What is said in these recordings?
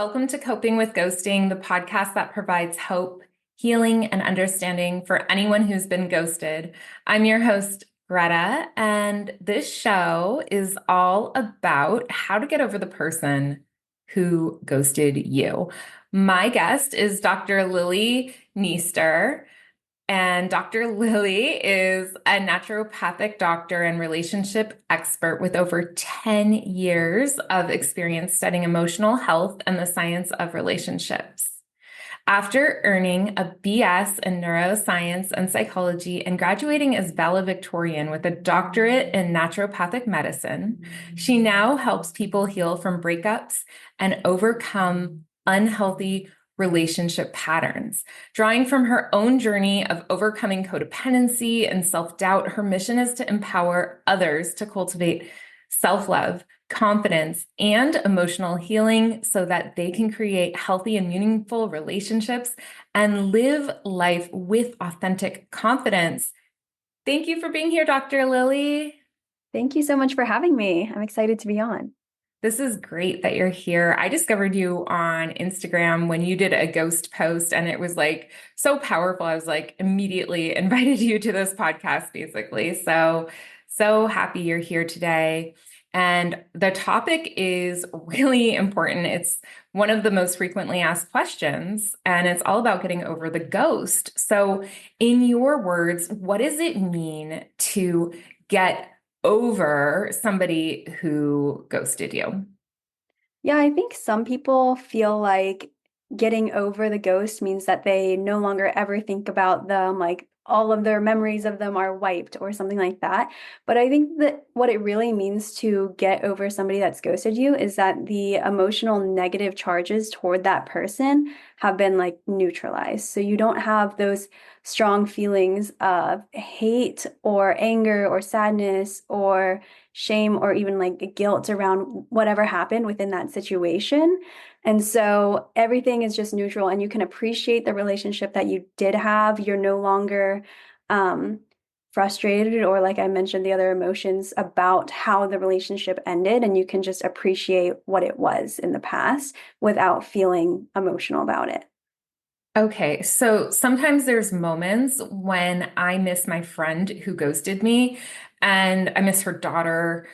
Welcome to Coping with Ghosting, the podcast that provides hope, healing, and understanding for anyone who's been ghosted. I'm your host, Greta, and this show is all about how to get over the person who ghosted you. My guest is Dr. Lilli Niester. And Dr. Lilli is a naturopathic doctor and relationship expert with over 10 years of experience studying emotional health and the science of relationships. After earning a BS in Neuroscience and Psychology and graduating as valedictorian with a doctorate in Naturopathic Medicine, she now helps people heal from breakups and overcome unhealthy relationship patterns. Drawing from her own journey of overcoming codependency and self-doubt, her mission is to empower others to cultivate self-love, confidence, and emotional healing so that they can create healthy and meaningful relationships and live life with authentic confidence. Thank you for being here, Dr. Lilli. Thank you so much for having me. I'm excited to be on. This is great that you're here. I discovered you on Instagram when you did a ghost post, and it was like so powerful. I was like immediately invited you to this podcast, basically. So happy you're here today. And the topic is really important. It's one of the most frequently asked questions, and it's all about getting over the ghost. So, in your words, what does it mean to get over somebody who ghosted you? Yeah, I think some people feel like getting over the ghost means that they no longer ever think about them, like all of their memories of them are wiped or something like that. But I think that what it really means to get over somebody that's ghosted you is that the emotional negative charges toward that person have been like neutralized. So you don't have those strong feelings of hate or anger or sadness or shame or even like guilt around whatever happened within that situation. And so everything is just neutral and you can appreciate the relationship that you did have. You're no longer frustrated or, like I mentioned, the other emotions about how the relationship ended. And you can just appreciate what it was in the past without feeling emotional about it. Okay, so sometimes there's moments when I miss my friend who ghosted me and I miss her daughter.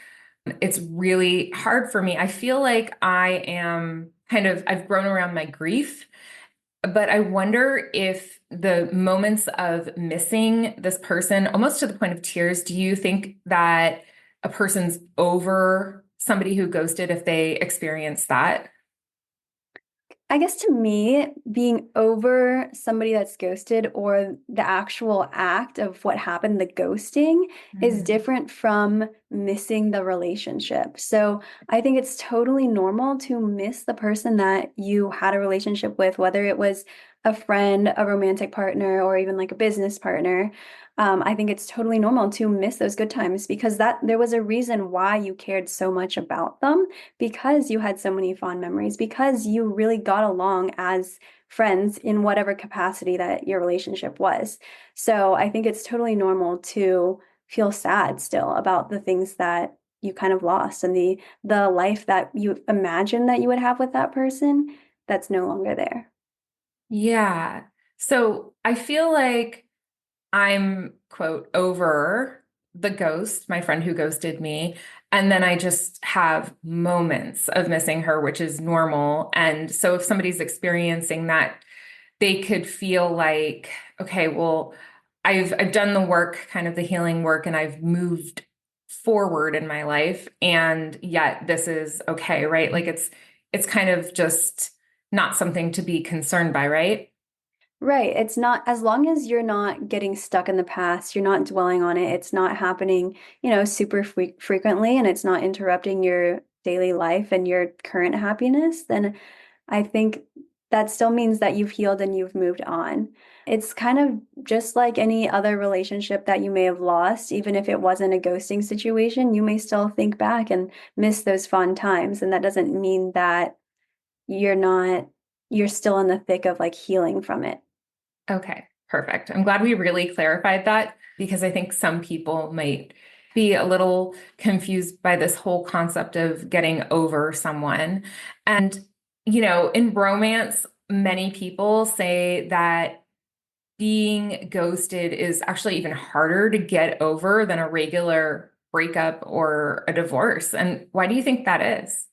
It's really hard for me. I feel like I've grown around my grief, but I wonder if the moments of missing this person, almost to the point of tears, do you think that a person's over somebody who ghosted if they experience that? I guess to me, being over somebody that's ghosted or the actual act of what happened, the ghosting, is Mhm. different from missing the relationship. So I think it's totally normal to miss the person that you had a relationship with, whether it was a friend, a romantic partner, or even like a business partner. I think it's totally normal to miss those good times because that there was a reason why you cared so much about them because you had so many fond memories, because you really got along as friends in whatever capacity that your relationship was. So I think it's totally normal to feel sad still about the things that you kind of lost and the life that you imagined that you would have with that person that's no longer there. Yeah. So I feel like I'm, quote, over the ghost, my friend who ghosted me. And then I just have moments of missing her, which is normal. And so if somebody's experiencing that, they could feel like, okay, well, I've done the work, kind of the healing work, and I've moved forward in my life. And yet this is okay, right? Like it's kind of just not something to be concerned by, right? Right. It's not, as long as you're not getting stuck in the past, you're not dwelling on it, it's not happening, super frequently, and it's not interrupting your daily life and your current happiness, then I think that still means that you've healed and you've moved on. It's kind of just like any other relationship that you may have lost, even if it wasn't a ghosting situation, you may still think back and miss those fun times. And that doesn't mean that you're not, you're still in the thick of like healing from it. Okay, perfect. I'm glad we really clarified that because I think some people might be a little confused by this whole concept of getting over someone. And, in romance, many people say that being ghosted is actually even harder to get over than a regular breakup or a divorce. And why do you think that is?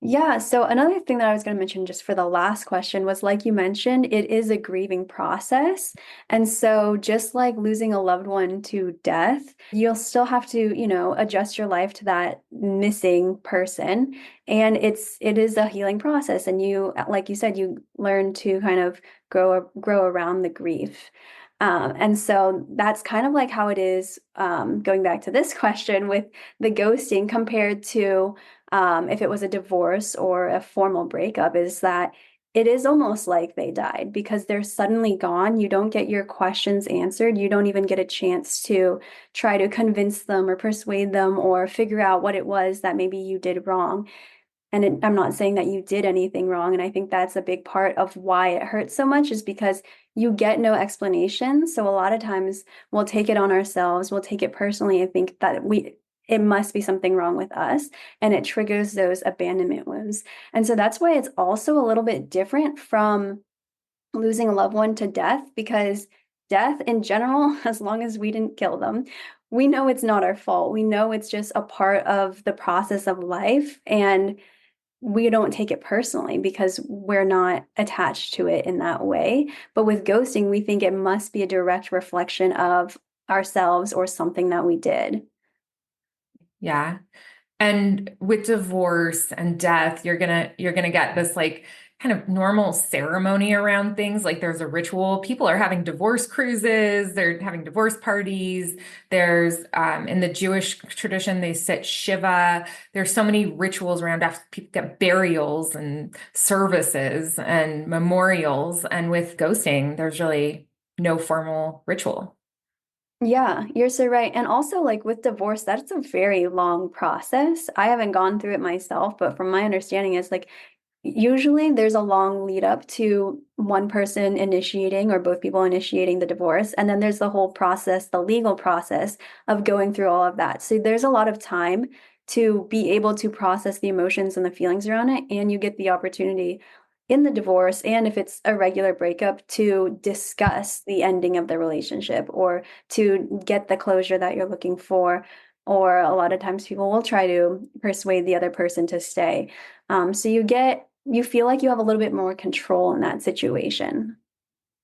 Yeah, so another thing that I was going to mention just for the last question was like you mentioned, it is a grieving process. And so just like losing a loved one to death, you'll still have to, adjust your life to that missing person. And it is a healing process. And you, like you said, you learn to kind of grow around the grief. And so that's kind of like how it is, going back to this question with the ghosting compared to if it was a divorce or a formal breakup, is that it is almost like they died because they're suddenly gone. You don't get your questions answered. You don't even get a chance to try to convince them or persuade them or figure out what it was that maybe you did wrong. I'm not saying that you did anything wrong. And I think that's a big part of why it hurts so much is because you get no explanation. So a lot of times we'll take it on ourselves. We'll take it personally and think that it must be something wrong with us. And it triggers those abandonment wounds. And so that's why it's also a little bit different from losing a loved one to death, because death in general, as long as we didn't kill them, we know it's not our fault. We know it's just a part of the process of life. And we don't take it personally because we're not attached to it in that way. But with ghosting, we think it must be a direct reflection of ourselves or something that we did. Yeah. And with divorce and death, you're gonna get this like kind of normal ceremony around things. Like there's a ritual. People are having divorce cruises, they're having divorce parties. There's in the Jewish tradition, they sit Shiva. There's so many rituals around after people get burials and services and memorials. And with ghosting, there's really no formal ritual. Yeah, you're so right. And also, like with divorce, that's a very long process. I haven't gone through it myself, but from my understanding, it's like usually there's a long lead up to one person initiating or both people initiating the divorce. And then there's the whole process, the legal process of going through all of that. So there's a lot of time to be able to process the emotions and the feelings around it. And you get the opportunity in the divorce, and if it's a regular breakup, to discuss the ending of the relationship or to get the closure that you're looking for. Or a lot of times people will try to persuade the other person to stay. So you feel like you have a little bit more control in that situation.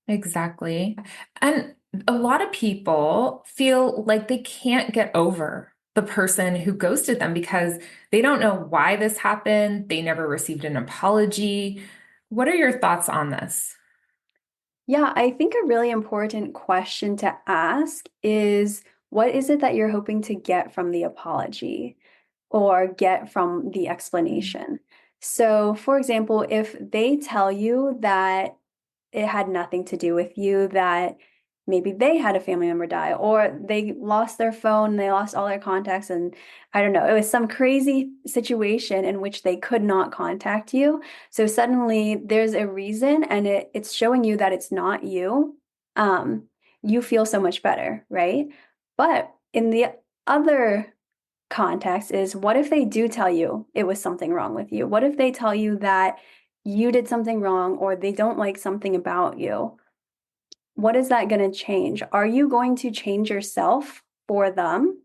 Exactly. And a lot of people feel like they can't get over the person who ghosted them because they don't know why this happened. They never received an apology. What are your thoughts on this? Yeah, I think a really important question to ask is what is it that you're hoping to get from the apology or get from the explanation? So, for example, if they tell you that it had nothing to do with you, that maybe they had a family member die, or they lost their phone, they lost all their contacts, and I don't know, it was some crazy situation in which they could not contact you. So suddenly there's a reason, and it's showing you that it's not you. Um, you feel so much better, right? But in the other context is what if they do tell you it was something wrong with you? What if they tell you that you did something wrong or they don't like something about you? What is that going to change? Are you going to change yourself for them?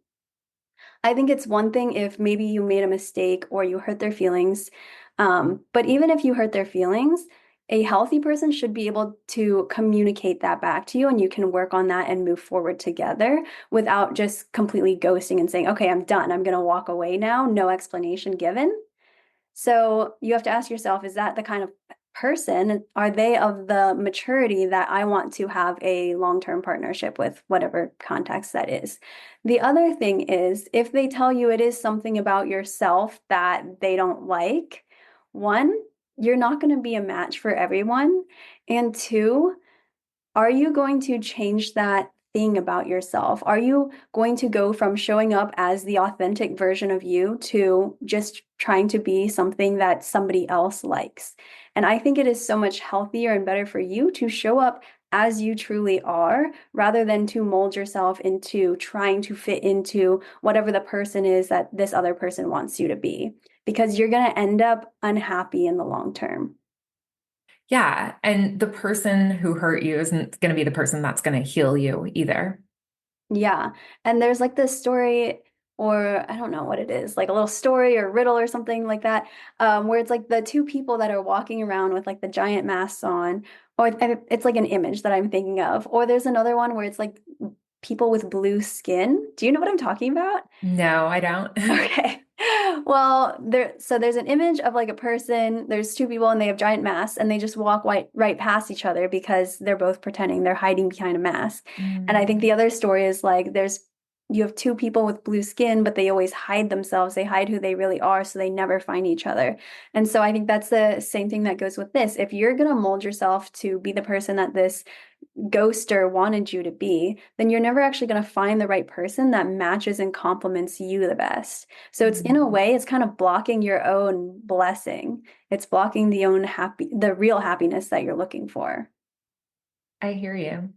I think it's one thing if maybe you made a mistake or you hurt their feelings. But even if you hurt their feelings, a healthy person should be able to communicate that back to you, and you can work on that and move forward together without just completely ghosting and saying, okay, I'm done. I'm going to walk away now. No explanation given. So you have to ask yourself, is that the kind of person, are they of the maturity that I want to have a long-term partnership with, whatever context that is? The other thing is, if they tell you it is something about yourself that they don't like, one, you're not going to be a match for everyone. And two, are you going to change that thing about yourself? Are you going to go from showing up as the authentic version of you to just trying to be something that somebody else likes? And I think it is so much healthier and better for you to show up as you truly are, rather than to mold yourself into trying to fit into whatever the person is that this other person wants you to be, because you're going to end up unhappy in the long term. Yeah. And the person who hurt you isn't going to be the person that's going to heal you either. Yeah. And there's like this story, or I don't know what it is, like a little story or riddle or something like that, where it's like the two people that are walking around with like the giant masks on, or it's like an image that I'm thinking of. Or there's another one where it's like people with blue skin. Do you know what I'm talking about? No, I don't. Okay. Well, there's an image of like a person, there's two people and they have giant masks and they just walk right past each other because they're both pretending they're hiding behind a mask. And I think Mm. the other story is like you have two people with blue skin, but they always hide themselves. They hide who they really are, so they never find each other. And so I think that's the same thing that goes with this. If you're gonna mold yourself to be the person that this ghoster wanted you to be, then you're never actually going to find the right person that matches and complements you the best. So it's in a Mm. way, it's kind of blocking your own blessing. It's blocking the real happiness that you're looking for. I hear you.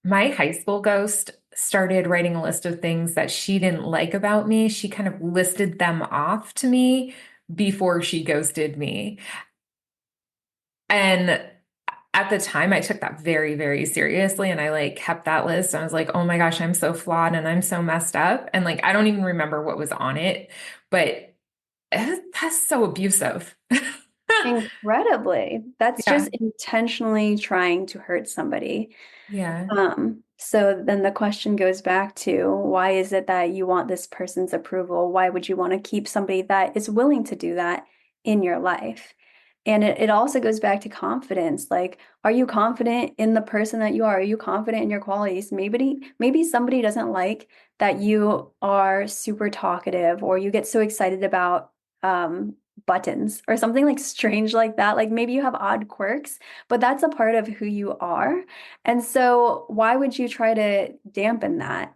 My high school ghost started writing a list of things that she didn't like about me. She kind of listed them off to me before she ghosted me. And at the time, I took that very, very seriously. And I like kept that list. I was like, oh my gosh, I'm so flawed and I'm so messed up. And like, I don't even remember what was on it, but that's so abusive. Incredibly. That's Yeah. just intentionally trying to hurt somebody. Yeah. So then the question goes back to why is it that you want this person's approval? Why would you want to keep somebody that is willing to do that in your life? And it also goes back to confidence. Like, are you confident in the person that you are? Are you confident in your qualities? Maybe somebody doesn't like that you are super talkative or you get so excited about buttons or something like strange like that. Like maybe you have odd quirks, but that's a part of who you are. And so why would you try to dampen that?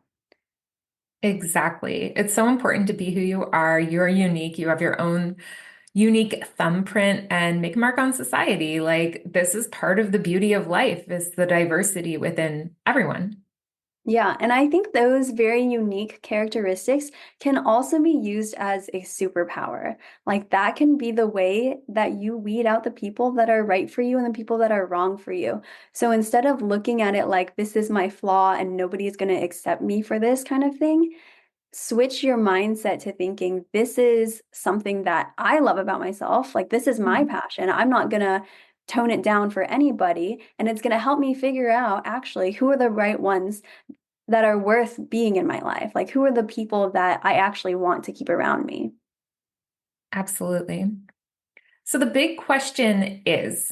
Exactly. It's so important to be who you are. You're unique. You have your own unique thumbprint and make a mark on society. Like this is part of the beauty of life is the diversity within everyone. Yeah, and I think those very unique characteristics can also be used as a superpower. Like that can be the way that you weed out the people that are right for you and the people that are wrong for you. So instead of looking at it like this is my flaw and nobody's going to accept me for this kind of thing, switch your mindset to thinking this is something that I love about myself. Like this is my Mhm. passion. I'm not going to tone it down for anybody, and it's going to help me figure out actually who are the right ones that are worth being in my life? Like, who are the people that I actually want to keep around me? Absolutely. So the big question is,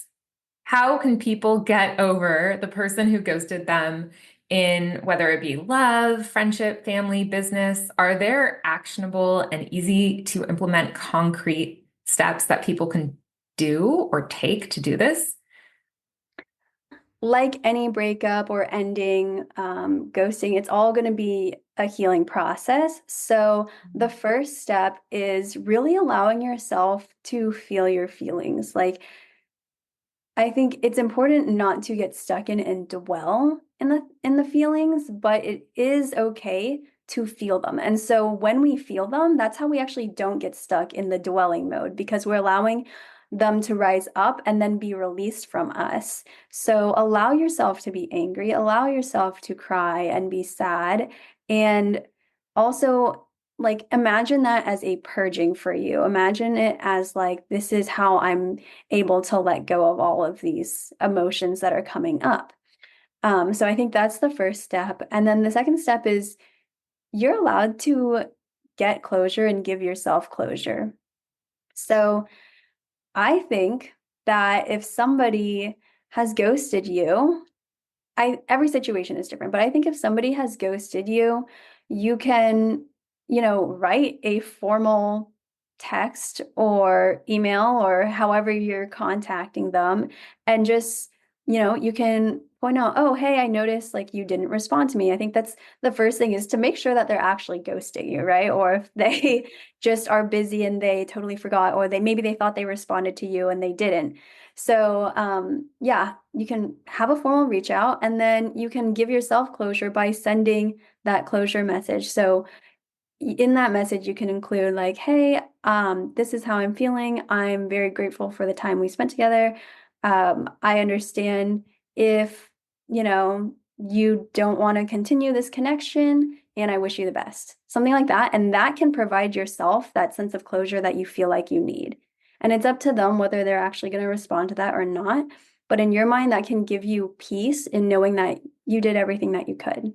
how can people get over the person who ghosted them in whether it be love, friendship, family, business? Are there actionable and easy to implement concrete steps that people can do or take to do this? Like any breakup or ending, ghosting, it's all going to be a healing process. So, the first step is really allowing yourself to feel your feelings. Like, I think it's important not to get stuck in and dwell in the feelings, but it is okay to feel them. And so when we feel them, that's how we actually don't get stuck in the dwelling mode because we're allowing them to rise up and then be released from us. So allow yourself to be angry, allow yourself to cry and be sad, and also like imagine that as a purging for you. Imagine it as like this is how I'm able to let go of all of these emotions that are coming up. So I think that's the first step. And then the second step is you're allowed to get closure and give yourself closure. So I think that if somebody has ghosted you, every situation is different, but I think if somebody has ghosted you, you can, write a formal text or email or however you're contacting them and just, you can point out, oh, hey, I noticed like you didn't respond to me. I think that's the first thing, is to make sure that they're actually ghosting you, right? Or if they just are busy and they totally forgot, or maybe they thought they responded to you and they didn't. So yeah, you can have a formal reach out, and then you can give yourself closure by sending that closure message. So in that message, you can include like, hey, this is how I'm feeling. I'm very grateful for the time we spent together. I understand if, you don't want to continue this connection, and I wish you the best. Something like that. And that can provide yourself that sense of closure that you feel like you need. And it's up to them whether they're actually going to respond to that or not. But in your mind, that can give you peace in knowing that you did everything that you could.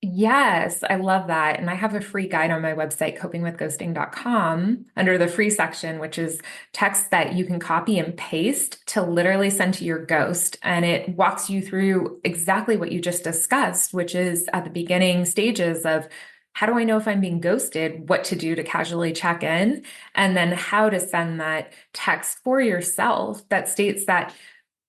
Yes, I love that. And I have a free guide on my website, copingwithghosting.com, under the free section, which is text that you can copy and paste to literally send to your ghost. And it walks you through exactly what you just discussed, which is at the beginning stages of how do I know if I'm being ghosted, what to do to casually check in, and then how to send that text for yourself that states that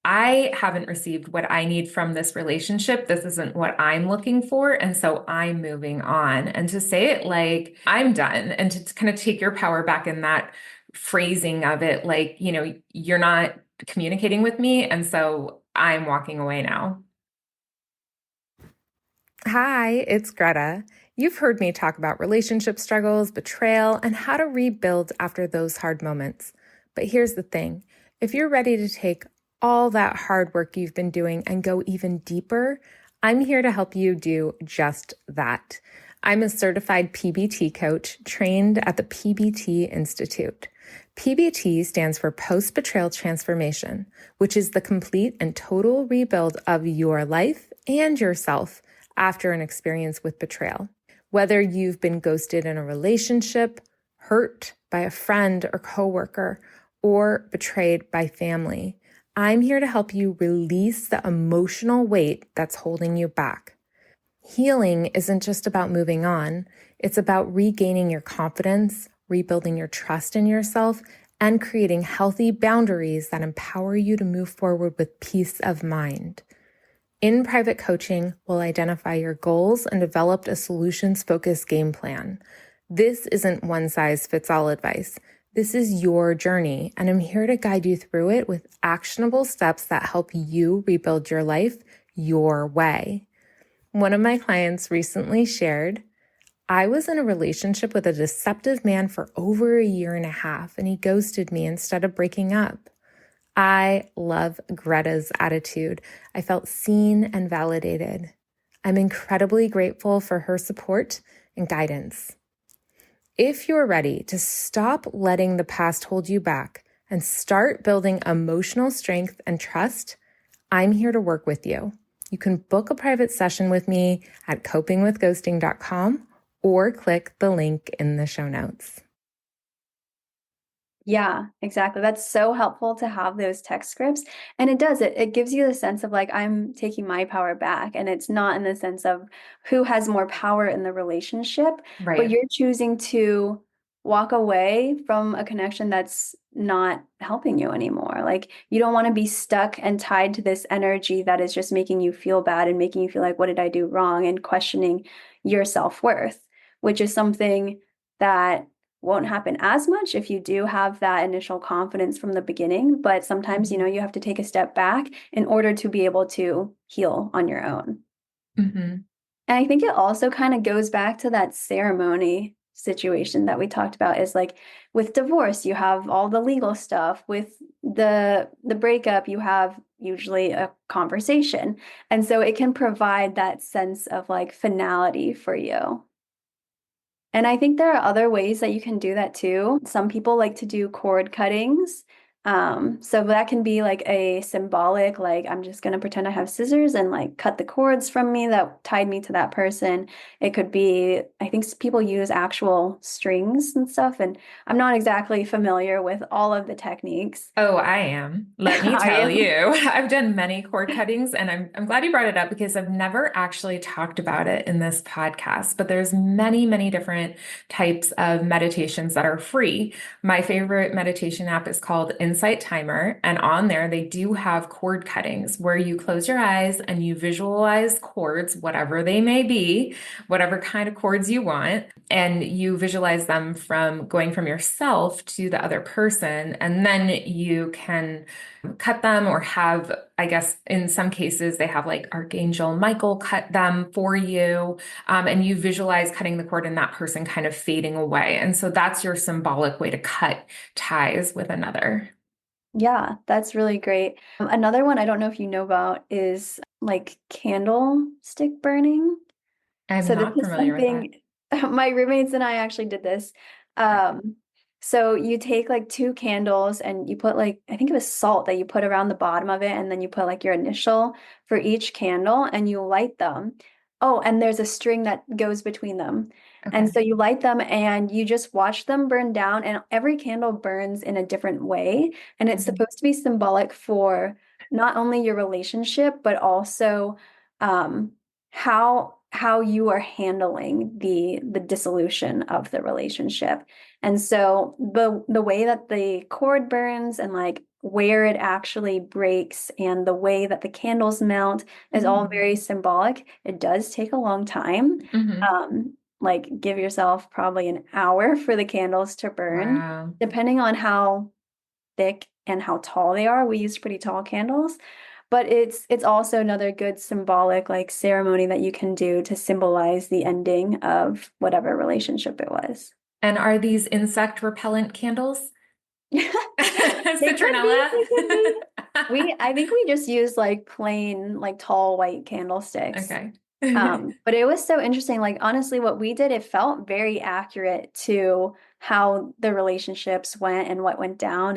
I haven't received what I need from this relationship. This isn't what I'm looking for. And so I'm moving on. And to say it like, I'm done, and to kind of take your power back in that phrasing of it, like, you're not communicating with me. And so I'm walking away now. Hi, it's Greta. You've heard me talk about relationship struggles, betrayal, and how to rebuild after those hard moments. But here's the thing. If you're ready to take all that hard work you've been doing and go even deeper, I'm here to help you do just that. I'm a certified PBT coach trained at the PBT Institute. PBT stands for Post-Betrayal Transformation, which is the complete and total rebuild of your life and yourself after an experience with betrayal. Whether you've been ghosted in a relationship, hurt by a friend or coworker, or betrayed by family, I'm here to help you release the emotional weight that's holding you back. Healing isn't just about moving on. It's about regaining your confidence, rebuilding your trust in yourself, and creating healthy boundaries that empower you to move forward with peace of mind. In private coaching, we'll identify your goals and develop a solutions-focused game plan. This isn't one-size-fits-all advice. This is your journey, and I'm here to guide you through it with actionable steps that help you rebuild your life your way. One of my clients recently shared, I was in a relationship with a deceptive man for over a year and a half, and he ghosted me instead of breaking up. I love Greta's attitude. I felt seen and validated. I'm incredibly grateful for her support and guidance. If you're ready to stop letting the past hold you back and start building emotional strength and trust, I'm here to work with you. You can book a private session with me at copingwithghosting.com or click the link in the show notes. Yeah, exactly. That's so helpful to have those text scripts. And it gives you the sense of like, I'm taking my power back. And it's not in the sense of who has more power in the relationship, but Right. you're choosing to walk away from a connection that's not helping you anymore. Like, you don't want to be stuck and tied to this energy that is just making you feel bad and making you feel like, what did I do wrong? And questioning your self-worth, which is something that won't happen as much if you do have that initial confidence from the beginning. But sometimes, you have to take a step back in order to be able to heal on your own. Mm-hmm. And I think it also kind of goes back to that ceremony situation that we talked about, is like with divorce, you have all the legal stuff. With the breakup, you have usually a conversation. And so it can provide that sense of like finality for you. And I think there are other ways that you can do that too. Some people like to do cord cuttings. So that can be like a symbolic, like, I'm just going to pretend I have scissors and like cut the cords from me that tied me to that person. It could be, I think people use actual strings and stuff. And I'm not exactly familiar with all of the techniques. Oh, I am. Let me Are tell you? you, I've done many cord cuttings, and I'm glad you brought it up because I've never actually talked about it in this podcast. But there's many, many different types of meditations that are free. My favorite meditation app is called insight timer, and on there they do have cord cuttings where you close your eyes and you visualize cords, whatever they may be, whatever kind of cords you want, and you visualize them from going from yourself to the other person, and then you can cut them or have, I guess in some cases they have like Archangel Michael cut them for you, and you visualize cutting the cord and that person kind of fading away. And so that's your symbolic way to cut ties with another. Yeah, that's really great. Another one I don't know if you know about is like candlestick burning. I'm So this not is familiar with that. something my roommates and I actually did this. Okay. So you take like two candles and you put like, I think it was salt that you put around the bottom of it, and then you put like your initial for each candle and you light them. Oh, and there's a string that goes between them. And Okay. so you light them and you just watch them burn down, and every candle burns in a different way. And it's Mhm. supposed to be symbolic for not only your relationship, but also um, how you are handling the dissolution of the relationship. And so the way that the cord burns and like where it actually breaks and the way that the candles melt is all Mm. very symbolic. It does take a long time. Mhm. Like give yourself probably an hour for the candles to burn, Wow. depending on how thick and how tall they are. We use pretty tall candles, but it's also another good symbolic like ceremony that you can do to symbolize the ending of whatever relationship it was. And are these insect repellent candles? They could be, Citronella? they could be. I think we just used like plain, like tall white candlesticks. Okay. But it was so interesting. Like honestly, what we did, it felt very accurate to how the relationships went and what went down.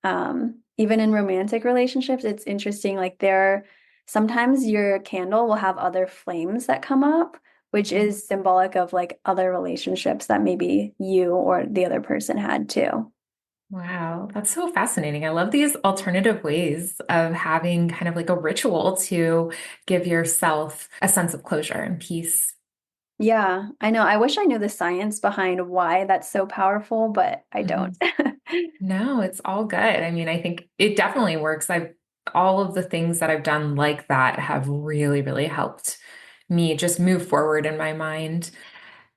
And even in romantic relationships, it's interesting. Like there, sometimes your candle will have other flames that come up, which Mhm. is symbolic of like other relationships that maybe you or the other person had too. Wow, that's so fascinating. I love these alternative ways of having kind of like a ritual to give yourself a sense of closure and peace. Yeah, I know. I wish I knew the science behind why that's so powerful, but I don't. Mhm. No, it's all good. I mean, I think it definitely works. All of the things that I've done like that have really, really helped me just move forward in my mind.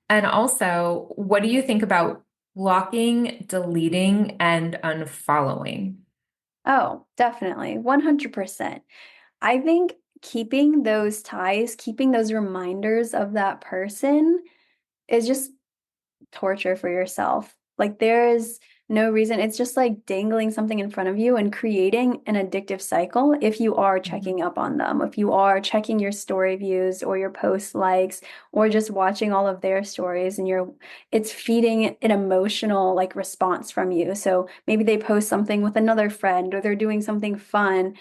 And also, what do you think about blocking, deleting, and unfollowing? Oh, definitely. 100%. I think keeping those ties, keeping those reminders of that person is just torture for yourself. Like there is no reason. It's just like dangling something in front of you and creating an addictive cycle if you are Mhm. checking up on them, if you are checking your story views or your post likes or just watching all of their stories, and it's feeding an emotional like response from you. So maybe they post something with another friend or they're doing something fun.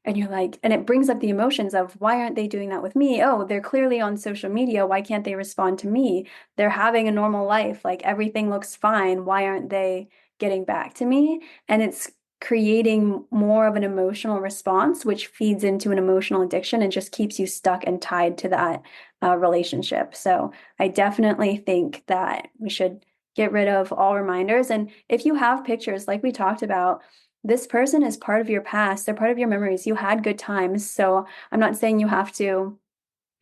And you're like, and it brings up the emotions of why aren't they doing that with me? Oh, they're clearly on social media. Why can't they respond to me? They're having a normal life. Like everything looks fine. Why aren't they getting back to me? And it's creating more of an emotional response, which feeds into an emotional addiction and just keeps you stuck and tied to that relationship. So I definitely think that we should get rid of all reminders. And if you have pictures, like we talked about, this person is part of your past. They're part of your memories. You had good times. So I'm not saying you have to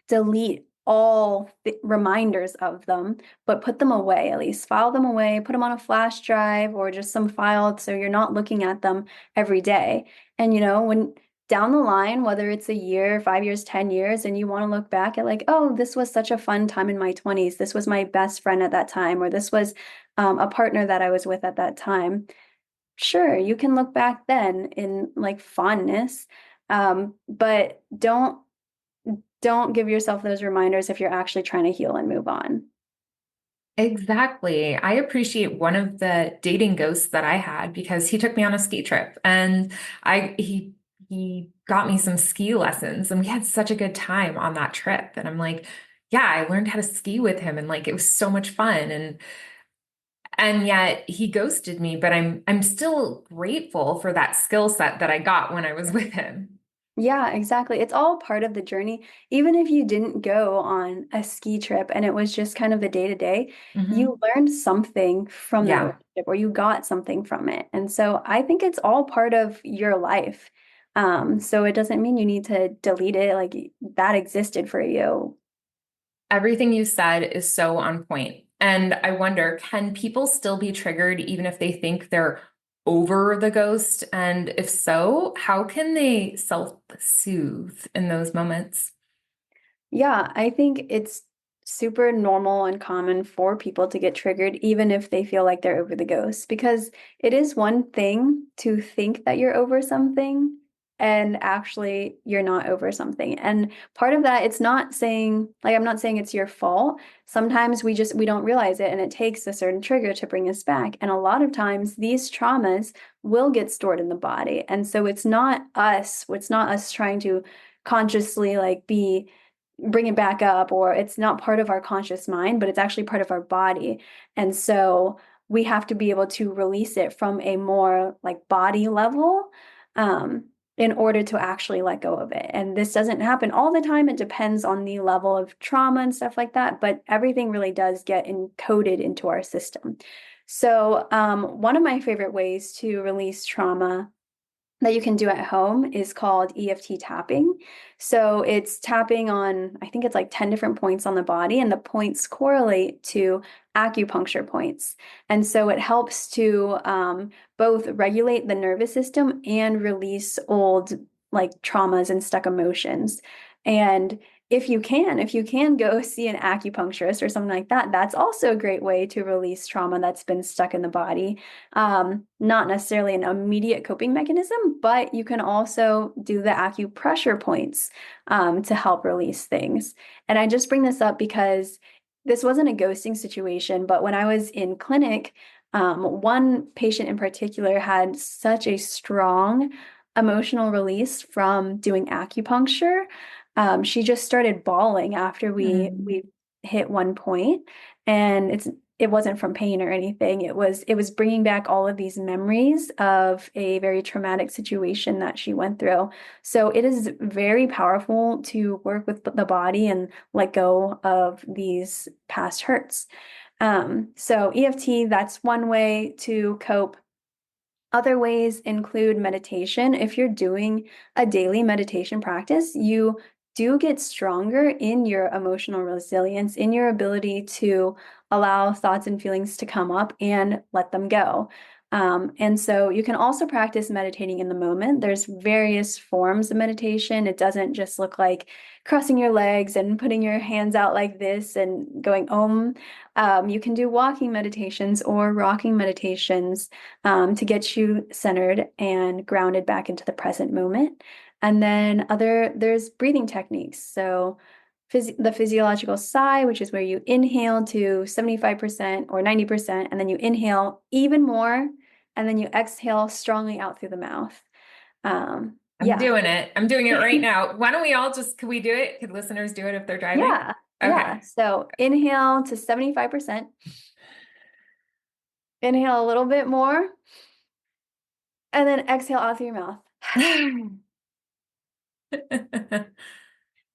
delete all reminders of them, but put them away at least. File them away, put them on a flash drive or just some file so you're not looking at them every day. And when down the line, whether it's a year, 5 years, 10 years, and you want to look back at like, oh, this was such a fun time in my 20s. This was my best friend at that time, or this was a partner that I was with at that time. Sure, you can look back then in like fondness, but don't give yourself those reminders if you're actually trying to heal and move on. Exactly. I appreciate one of the dating ghosts that I had because he took me on a ski trip and he got me some ski lessons and we had such a good time on that trip. And I'm like, yeah, I learned how to ski with him and like it was so much fun. And yet he ghosted me, but I'm still grateful for that skill set that I got when I was with him. Yeah, exactly. It's all part of the journey. Even if you didn't go on a ski trip and it was just kind of the day to day, you Hmm. learned something from that Yeah. relationship or you got something from it. And so I think it's all part of your life. So it doesn't mean you need to delete it. Like that existed for you. Everything you said is so on point. And I wonder, can people still be triggered even if they think they're over the ghost? And if so, how can they self-soothe in those moments? Yeah, I think it's super normal and common for people to get triggered, even if they feel like they're over the ghost, because it is one thing to think that you're over something and actually you're not over something. And part of that, it's not saying, like, I'm not saying it's your fault. Sometimes we don't realize it and it takes a certain trigger to bring us back. And a lot of times these traumas will get stored in the body. And so it's not us trying to consciously like be bring it back up, or it's not part of our conscious mind, but it's actually part of our body. And so we have to be able to release it from a more like body level in order to actually let go of it. And this doesn't happen all the time. It depends on the level of trauma and stuff like that, but everything really does get encoded into our system. So, one of my favorite ways to release trauma that you can do at home is called EFT tapping. So it's tapping on, I think it's like 10 different points on the body, and the points correlate to acupuncture points. And so it helps to both regulate the nervous system and release old like traumas and stuck emotions. And if you can go see an acupuncturist or something like that, that's also a great way to release trauma that's been stuck in the body. Not necessarily an immediate coping mechanism, but you can also do the acupressure points to help release things. And I just bring this up because this wasn't a ghosting situation, but when I was in clinic, one patient in particular had such a strong emotional release from doing acupuncture. She just started bawling after we hit one point, and it wasn't from pain or anything. It was bringing back all of these memories of a very traumatic situation that she went through. So it is very powerful to work with the body and let go of these past hurts. So EFT, that's one way to cope. Other ways include meditation. If you're doing a daily meditation practice, you do get stronger in your emotional resilience, in your ability to allow thoughts and feelings to come up and let them go. And so you can also practice meditating in the moment. There's various forms of meditation. It doesn't just look like crossing your legs and putting your hands out like this and going om. You can do walking meditations or rocking meditations to get you centered and grounded back into the present moment. And then there's breathing techniques. So the physiological sigh, which is where you inhale to 75% or 90%, and then you inhale even more, and then you exhale strongly out through the mouth. I'm Yeah. doing it. I'm doing it right now. Why don't we all just, could we do it? Could listeners do it if they're driving? Yeah. Okay. Yeah. So inhale to 75%, inhale a little bit more, and then exhale out through your mouth.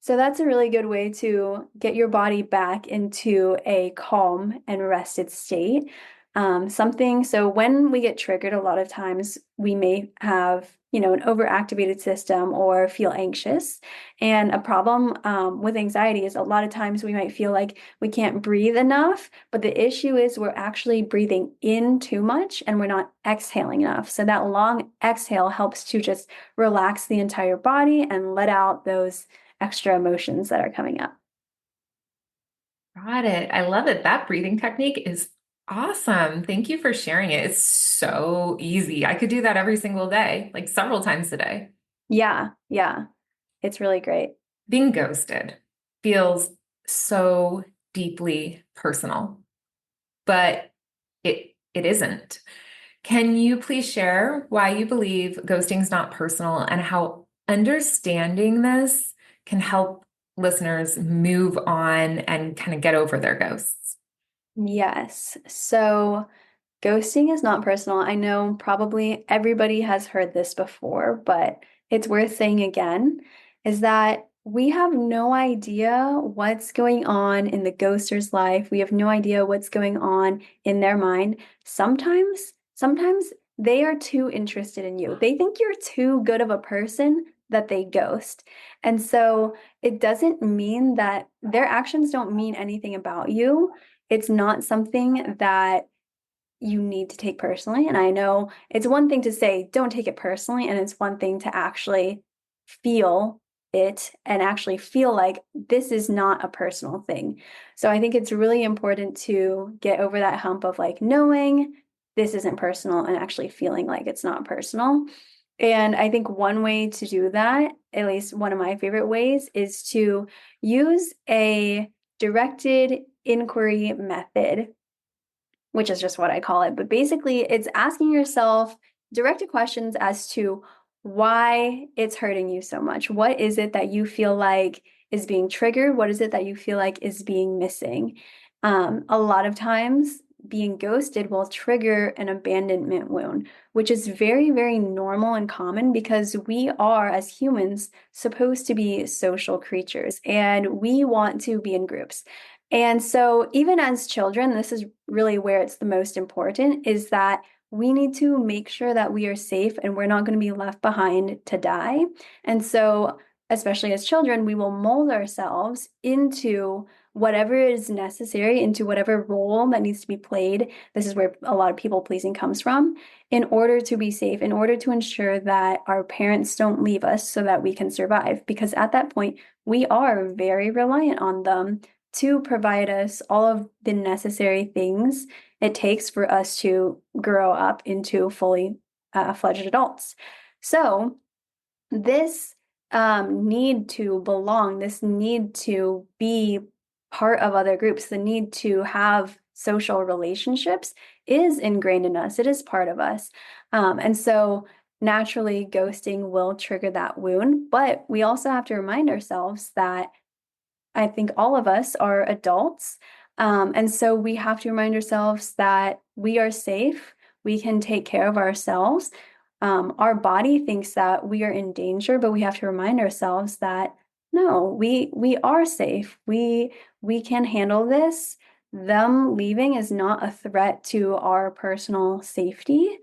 So that's a really good way to get your body back into a calm and rested state. So when we get triggered, a lot of times we may have, an overactivated system or feel anxious. And a problem with anxiety is a lot of times we might feel like we can't breathe enough, but the issue is we're actually breathing in too much and we're not exhaling enough. So that long exhale helps to just relax the entire body and let out those extra emotions that are coming up. Got it. I love it. That breathing technique is awesome. Thank you for sharing it. It's so easy. I could do that every single day, like several times a day. Yeah, yeah, it's really great. Being ghosted feels so deeply personal, but it isn't. Can you please share why you believe ghosting is not personal and how understanding this can help listeners move on and kind of get over their ghosts? Yes. So ghosting is not personal. I know probably everybody has heard this before, but it's worth saying again is that we have no idea what's going on in the ghoster's life. We have no idea what's going on in their mind. Sometimes they are too interested in you. They think you're too good of a person that they ghost. And so it doesn't mean that their actions don't mean anything about you. It's not something that you need to take personally. And I know it's one thing to say, don't take it personally. And it's one thing to actually feel it and actually feel like this is not a personal thing. So I think it's really important to get over that hump of like knowing this isn't personal and actually feeling like it's not personal. And I think one way to do that, at least one of my favorite ways, is to use a directed inquiry method, which is just what I call it. But basically, it's asking yourself directed questions as to why it's hurting you so much. What is it that you feel like is being triggered? What is it that you feel like is being missing? A lot of times, being ghosted will trigger an abandonment wound, which is very, very normal and common because we are, as humans, supposed to be social creatures and we want to be in groups. And so, even as children, this is really where it's the most important is that we need to make sure that we are safe and we're not going to be left behind to die. And so, especially as children, we will mold ourselves into whatever is necessary, into whatever role that needs to be played. This is where a lot of people pleasing comes from, in order to be safe, in order to ensure that our parents don't leave us so that we can survive. Because at that point, we are very reliant on them to provide us all of the necessary things it takes for us to grow up into fully fledged adults. So, this need to belong, this need to be part of other groups, the need to have social relationships is ingrained in us. It is part of us. And so, naturally, ghosting will trigger that wound. But we also have to remind ourselves that I think all of us are adults. And so we have to remind ourselves that we are safe. We can take care of ourselves. Our body thinks that we are in danger, but we have to remind ourselves that no, we are safe. We can handle this. Them leaving is not a threat to our personal safety,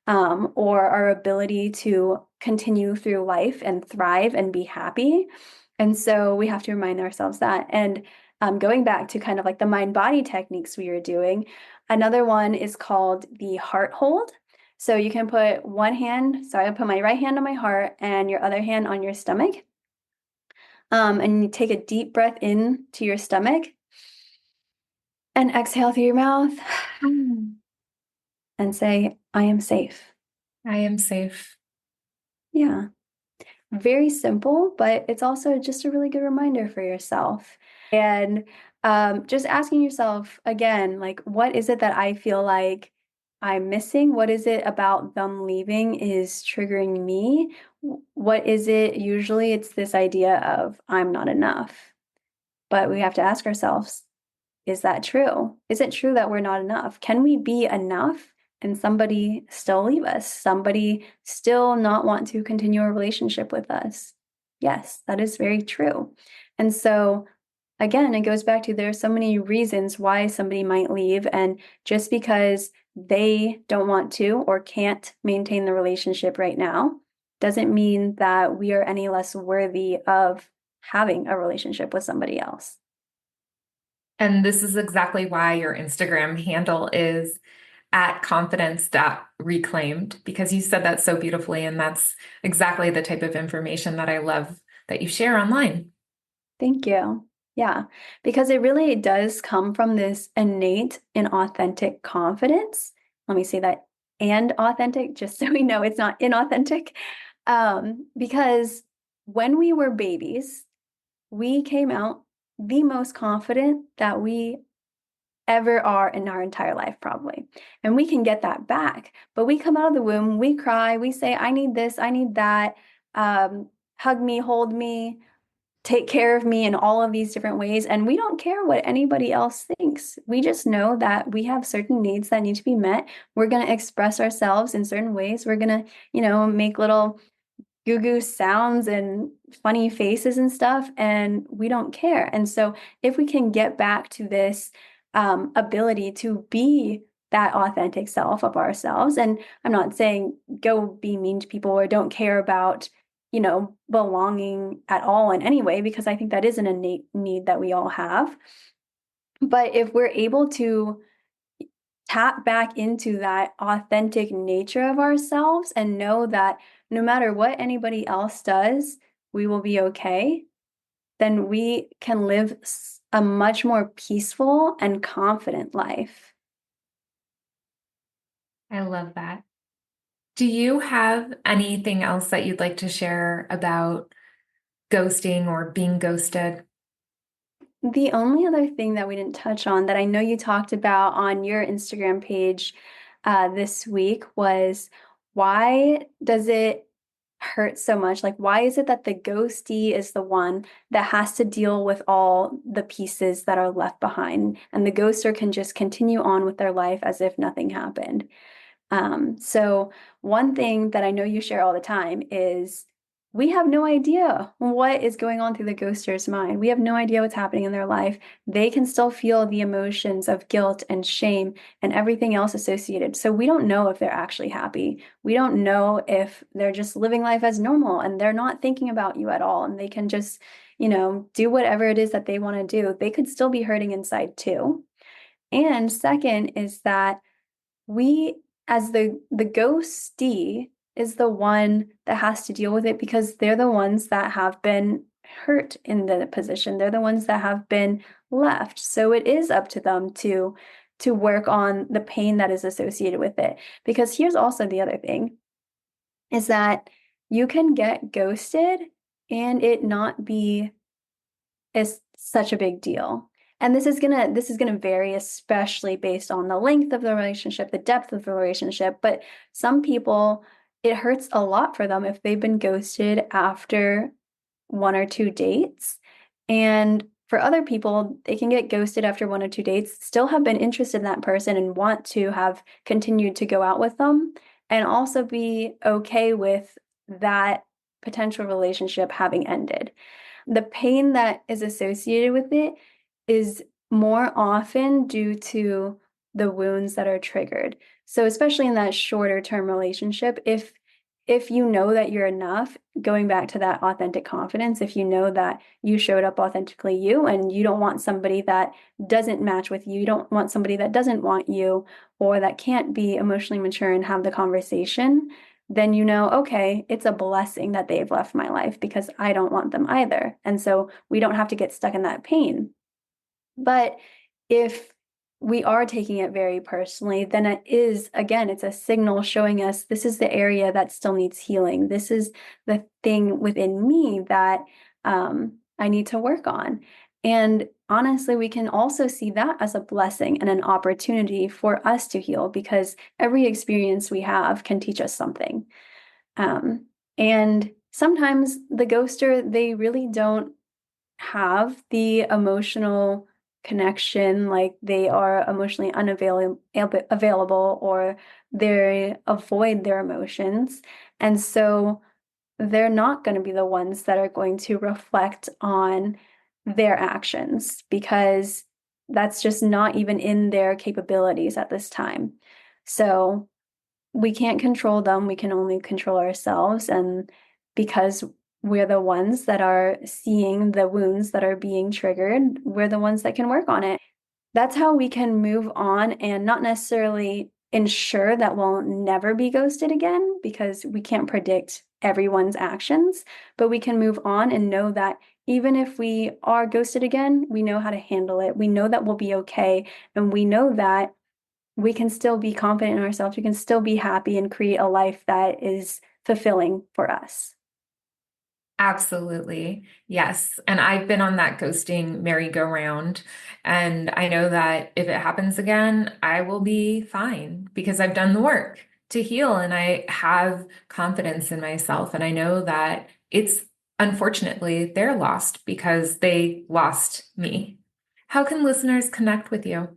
or our ability to continue through life and thrive and be happy. And so we have to remind ourselves that. And going back to kind of like the mind body techniques we were doing, another one is called the heart hold. So you can put one hand, so I put my right hand on my heart and your other hand on your stomach. And you take a deep breath in to your stomach and exhale through your mouth and say, I am safe. I am safe. Yeah. Very simple, but it's also just a really good reminder for yourself. And just asking yourself again, like, what is it that I feel like I'm missing? What is it about them leaving is triggering me? What is it? Usually it's this idea of I'm not enough. But we have to ask ourselves, is that true? Is it true that we're not enough? Can we be enough and somebody still leave us? Somebody still not want to continue a relationship with us? Yes, that is very true. And so, again, it goes back to there's so many reasons why somebody might leave. And just because they don't want to or can't maintain the relationship right now doesn't mean that we are any less worthy of having a relationship with somebody else. And this is exactly why your Instagram handle is at confidence.reclaimed, because you said that so beautifully. And that's exactly the type of information that I love that you share online. Thank you. Yeah, because it really does come from this innate and authentic confidence. Let me say that and authentic, just so we know it's not inauthentic. Because when we were babies, we came out the most confident that we ever are in our entire life, probably. And we can get that back. But we come out of the womb, we cry, we say, I need this, I need that. Hug me, hold me, take care of me in all of these different ways. And we don't care what anybody else thinks. We just know that we have certain needs that need to be met. We're going to express ourselves in certain ways. We're going to, make little goo goo sounds and funny faces and stuff, and we don't care. And so if we can get back to this ability to be that authentic self of ourselves, and I'm not saying go be mean to people or don't care about, belonging at all in any way, because I think that is an innate need that we all have. But if we're able to tap back into that authentic nature of ourselves and know that no matter what anybody else does, we will be okay, then we can live a much more peaceful and confident life. I love that. Do you have anything else that you'd like to share about ghosting or being ghosted? The only other thing that we didn't touch on that I know you talked about on your Instagram page this week was, why does it hurt so much? Like, why is it that the ghostie is the one that has to deal with all the pieces that are left behind, and the ghoster can just continue on with their life as if nothing happened? So one thing that I know you share all the time is we have no idea what is going on through the ghoster's mind. We have no idea what's happening in their life. They can still feel the emotions of guilt and shame and everything else associated. So we don't know if they're actually happy. We don't know if they're just living life as normal and they're not thinking about you at all. And they can just, do whatever it is that they want to do. They could still be hurting inside too. And second is that we, as the ghostee, is the one that has to deal with it, because they're the ones that have been hurt in the position. They're the ones that have been left. So it is up to them to work on the pain that is associated with it. Because here's also the other thing, is that you can get ghosted and it not be such a big deal. And this is gonna vary, especially based on the length of the relationship, the depth of the relationship. But some people, it hurts a lot for them if they've been ghosted after one or two dates. And for other people, they can get ghosted after one or two dates, still have been interested in that person and want to have continued to go out with them, and also be okay with that potential relationship having ended. The pain that is associated with it is more often due to the wounds that are triggered. So especially in that shorter term relationship, if you know that you're enough, going back to that authentic confidence, if you know that you showed up authentically you, and you don't want somebody that doesn't match with you, you don't want somebody that doesn't want you or that can't be emotionally mature and have the conversation, then okay, it's a blessing that they've left my life because I don't want them either. And so we don't have to get stuck in that pain. But if we are taking it very personally, then it is, again, it's a signal showing us this is the area that still needs healing. This is the thing within me that I need to work on. And honestly, we can also see that as a blessing and an opportunity for us to heal, because every experience we have can teach us something. And sometimes the ghoster, they really don't have the emotional connection, like they are emotionally unavailable, or they avoid their emotions. And so they're not going to be the ones that are going to reflect on their actions, because that's just not even in their capabilities at this time. So we can't control them. We can only control ourselves. And because we're the ones that are seeing the wounds that are being triggered, we're the ones that can work on it. That's how we can move on and not necessarily ensure that we'll never be ghosted again, because we can't predict everyone's actions, but we can move on and know that even if we are ghosted again, we know how to handle it. We know that we'll be okay. And we know that we can still be confident in ourselves. We can still be happy and create a life that is fulfilling for us. Absolutely. Yes. And I've been on that ghosting merry-go-round. And I know that if it happens again, I will be fine because I've done the work to heal and I have confidence in myself. And I know that it's unfortunately they're lost because they lost me. How can listeners connect with you?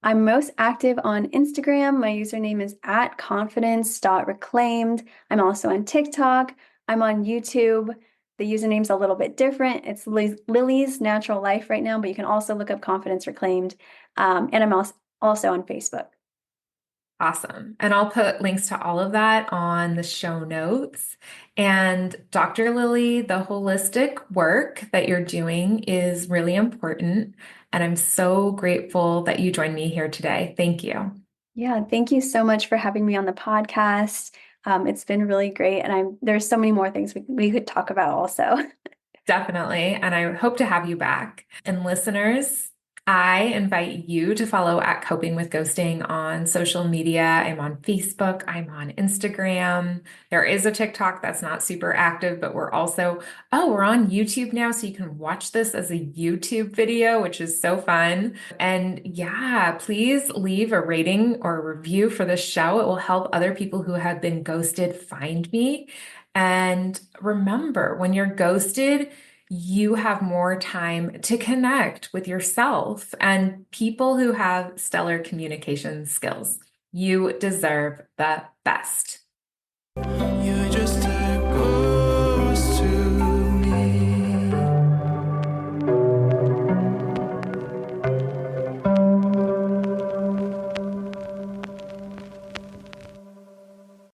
I'm most active on Instagram. My username is @confidence.reclaimed. I'm also on TikTok. I'm on YouTube. The username's a little bit different. It's Lilli's Natural Life right now, but you can also look up Confidence Reclaimed. And I'm also on Facebook. Awesome. And I'll put links to all of that on the show notes. And Dr. Lilli, the holistic work that you're doing is really important. And I'm so grateful that you joined me here today. Thank you. Yeah, thank you so much for having me on the podcast. It's been really great, and there's so many more things we could talk about also. Definitely. And I hope to have you back. And listeners, I invite you to follow at Coping with Ghosting on social media. I'm on Facebook, I'm on Instagram. There is a TikTok that's not super active, but we're on YouTube now. So you can watch this as a YouTube video, which is so fun. And yeah, please leave a rating or a review for this show. It will help other people who have been ghosted find me. And remember, when you're ghosted, you have more time to connect with yourself and people who have stellar communication skills. You deserve the best.